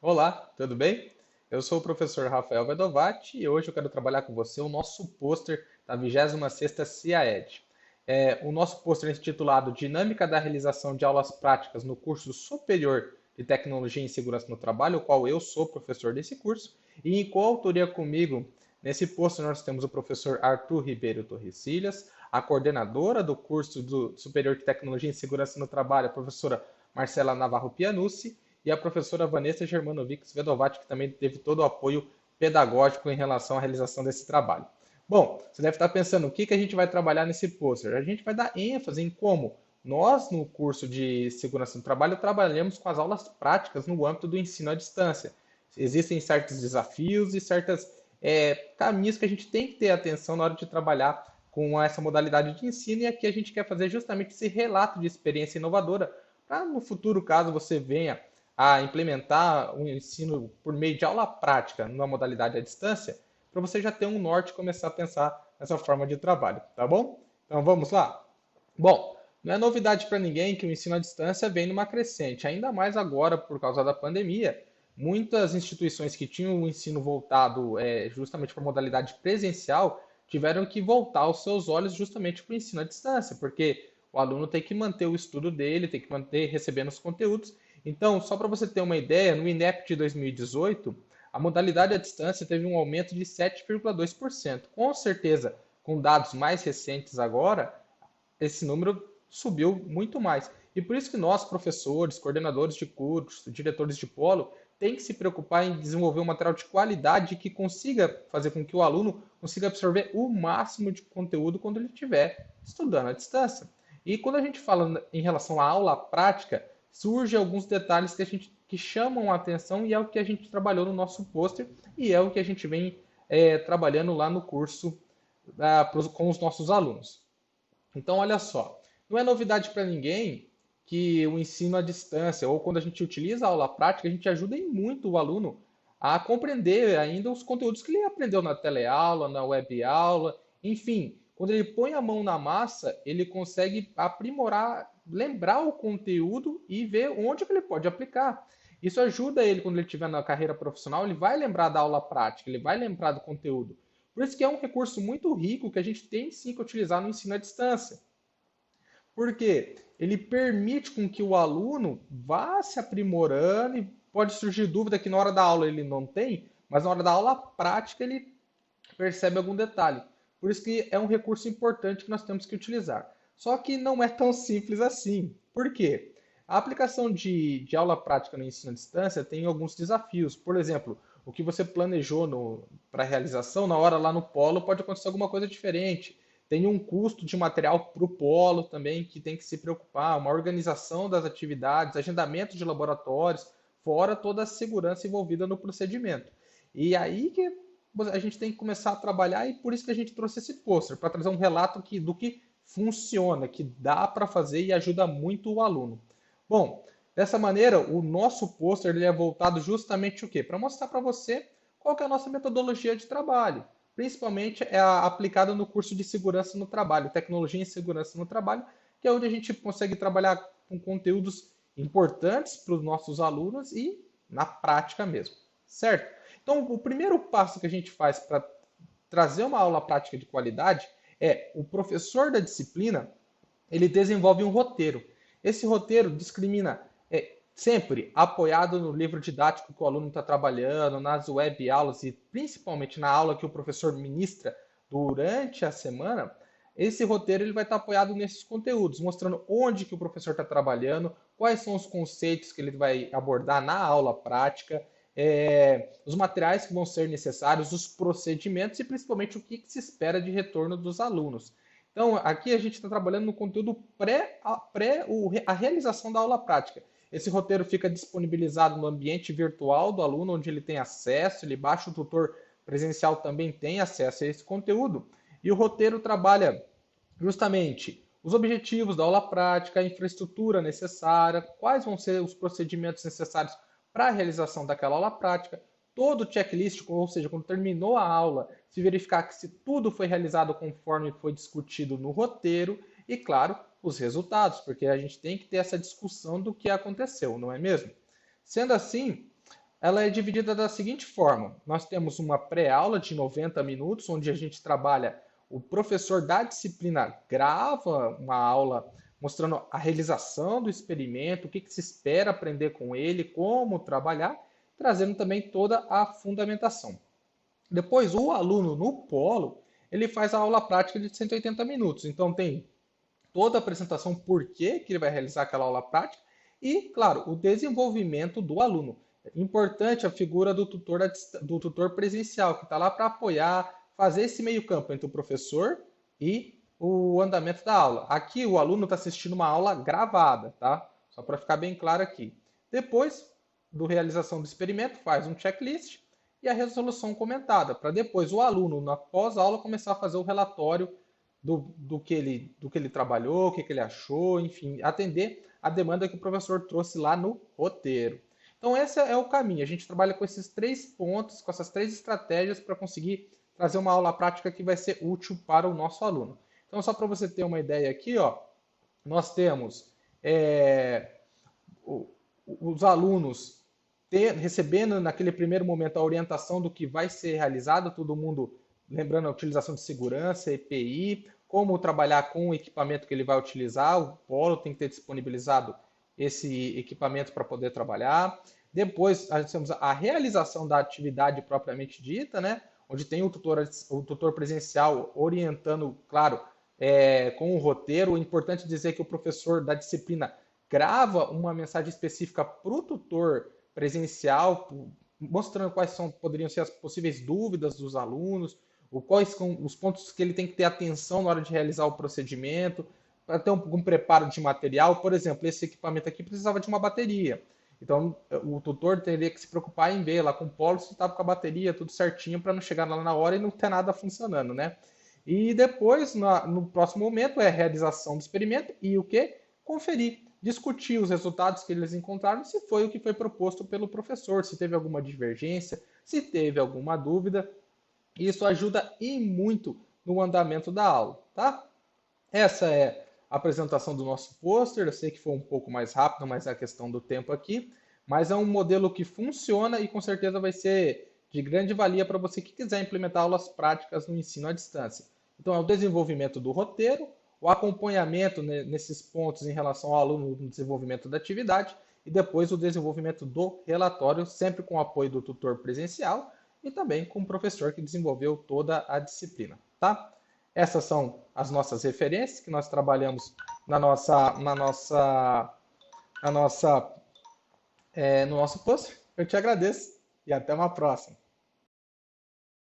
Olá, tudo bem? Eu sou o professor Rafael Vedovati e hoje eu quero trabalhar com você o nosso pôster da 26ª CIAED. O nosso pôster é intitulado Dinâmica da realização de aulas práticas no curso superior de Tecnologia e Segurança no Trabalho, o qual eu sou professor desse curso, e em coautoria comigo, nesse pôster nós temos o professor Arthur Ribeiro Torrecilhas, a coordenadora do curso Superior de Tecnologia e Segurança no Trabalho, a professora Marcela Navarro Pianucci, e a professora Vanessa Germanovic Vedovati, que também teve todo o apoio pedagógico em relação à realização desse trabalho. Bom, você deve estar pensando o que a gente vai trabalhar nesse pôster. A gente vai dar ênfase em como nós, no curso de segurança do trabalho, trabalhamos com as aulas práticas no âmbito do ensino à distância. Existem certos desafios e certos caminhos que a gente tem que ter atenção na hora de trabalhar com essa modalidade de ensino, e aqui a gente quer fazer justamente esse relato de experiência inovadora para no futuro, caso você venha a implementar o ensino por meio de aula prática numa modalidade à distância, para você já ter um norte e começar a pensar nessa forma de trabalho, tá bom? Então vamos lá? Bom, não é novidade para ninguém que o ensino à distância vem numa crescente, ainda mais agora por causa da pandemia. Muitas instituições que tinham o ensino voltado justamente para a modalidade presencial tiveram que voltar os seus olhos justamente para o ensino à distância, porque o aluno tem que manter o estudo dele, tem que manter recebendo os conteúdos. Então, só para você ter uma ideia, no INEP de 2018, a modalidade à distância teve um aumento de 7,2%. Com certeza, com dados mais recentes agora, esse número subiu muito mais. E por isso que nós, professores, coordenadores de curso, diretores de polo, tem que se preocupar em desenvolver um material de qualidade que consiga fazer com que o aluno consiga absorver o máximo de conteúdo quando ele estiver estudando à distância. E quando a gente fala em relação à aula prática, surgem alguns detalhes que chamam a atenção e é o que a gente trabalhou no nosso pôster e é o que a gente vem trabalhando lá no curso com os nossos alunos. Então, olha só, não é novidade para ninguém que o ensino à distância, ou quando a gente utiliza a aula prática, a gente ajuda em muito o aluno a compreender ainda os conteúdos que ele aprendeu na teleaula, na web aula, enfim, quando ele põe a mão na massa, ele consegue aprimorar, lembrar o conteúdo e ver onde que ele pode aplicar. Isso ajuda ele quando ele estiver na carreira profissional, ele vai lembrar da aula prática, ele vai lembrar do conteúdo. Por isso que é um recurso muito rico que a gente tem sim que utilizar no ensino à distância. Porque ele permite com que o aluno vá se aprimorando e pode surgir dúvida que na hora da aula ele não tem, mas na hora da aula prática ele percebe algum detalhe. Por isso que é um recurso importante que nós temos que utilizar. Só que não é tão simples assim. Por quê? A aplicação de aula prática no ensino à distância tem alguns desafios. Por exemplo, o que você planejou para a realização, na hora lá no polo pode acontecer alguma coisa diferente. Tem um custo de material para o polo também que tem que se preocupar, uma organização das atividades, agendamento de laboratórios, fora toda a segurança envolvida no procedimento. E aí que a gente tem que começar a trabalhar e por isso que a gente trouxe esse pôster, para trazer um relato do que funciona, que dá para fazer e ajuda muito o aluno. Bom, dessa maneira, o nosso pôster ele é voltado justamente o quê? Para mostrar para você qual que é a nossa metodologia de trabalho. Principalmente é aplicada no curso de segurança no trabalho, tecnologia em segurança no trabalho, que é onde a gente consegue trabalhar com conteúdos importantes para os nossos alunos e na prática mesmo, certo? Então, o primeiro passo que a gente faz para trazer uma aula prática de qualidade é o professor da disciplina, ele desenvolve um roteiro. Esse roteiro discrimina sempre apoiado no livro didático que o aluno está trabalhando, nas web aulas e principalmente na aula que o professor ministra durante a semana. Esse roteiro ele vai estar apoiado nesses conteúdos, mostrando onde que o professor está trabalhando, quais são os conceitos que ele vai abordar na aula prática, os materiais que vão ser necessários, os procedimentos e principalmente o que se espera de retorno dos alunos. Então, aqui a gente está trabalhando no conteúdo pré a realização da aula prática. Esse roteiro fica disponibilizado no ambiente virtual do aluno, onde ele tem acesso, ele baixa o tutor presencial também tem acesso a esse conteúdo. E o roteiro trabalha justamente os objetivos da aula prática, a infraestrutura necessária, quais vão ser os procedimentos necessários para a realização daquela aula prática, todo o checklist, ou seja, quando terminou a aula, se verificar que se tudo foi realizado conforme foi discutido no roteiro e, claro, os resultados, porque a gente tem que ter essa discussão do que aconteceu, não é mesmo? Sendo assim, ela é dividida da seguinte forma: nós temos uma pré-aula de 90 minutos, onde a gente trabalha, o professor da disciplina grava uma aula mostrando a realização do experimento, o que que se espera aprender com ele, como trabalhar, trazendo também toda a fundamentação. Depois, o aluno no polo, ele faz a aula prática de 180 minutos. Então, tem toda a apresentação, por que ele vai realizar aquela aula prática e, claro, o desenvolvimento do aluno. Importante a figura do tutor presencial, que está lá para apoiar, fazer esse meio campo entre o professor e o andamento da aula. Aqui o aluno está assistindo uma aula gravada, tá? Só para ficar bem claro aqui. Depois do realização do experimento, faz um checklist e a resolução comentada, para depois o aluno, na pós-aula, começar a fazer o relatório do que ele trabalhou, o que ele achou, enfim, atender a demanda que o professor trouxe lá no roteiro. Então, esse é o caminho. A gente trabalha com esses 3 pontos, com essas 3 estratégias para conseguir trazer uma aula prática que vai ser útil para o nosso aluno. Então, só para você ter uma ideia aqui, ó, nós temos os alunos recebendo naquele primeiro momento a orientação do que vai ser realizado, todo mundo lembrando a utilização de segurança, EPI, como trabalhar com o equipamento que ele vai utilizar, o polo tem que ter disponibilizado esse equipamento para poder trabalhar. Depois, nós temos a realização da atividade propriamente dita, né? Onde tem o tutor presencial orientando, claro, com o roteiro. É importante dizer que o professor da disciplina grava uma mensagem específica para o tutor presencial, mostrando poderiam ser as possíveis dúvidas dos alunos, quais são os pontos que ele tem que ter atenção na hora de realizar o procedimento, para ter um preparo de material. Por exemplo, esse equipamento aqui precisava de uma bateria. Então, o tutor teria que se preocupar em ver lá com o polo se estava com a bateria tudo certinho para não chegar lá na hora e não ter nada funcionando, né? E depois, no próximo momento, é a realização do experimento e o que? Conferir, discutir os resultados que eles encontraram, se foi o que foi proposto pelo professor, se teve alguma divergência, se teve alguma dúvida. Isso ajuda e muito no andamento da aula, tá? Essa é a apresentação do nosso pôster. Eu sei que foi um pouco mais rápido, mas é a questão do tempo aqui. Mas é um modelo que funciona e com certeza vai ser de grande valia para você que quiser implementar aulas práticas no ensino à distância. Então, é o desenvolvimento do roteiro, o acompanhamento nesses pontos em relação ao aluno no desenvolvimento da atividade e depois o desenvolvimento do relatório, sempre com o apoio do tutor presencial e também com o professor que desenvolveu toda a disciplina, tá? Essas são as nossas referências que nós trabalhamos no nosso post. Eu te agradeço e até uma próxima.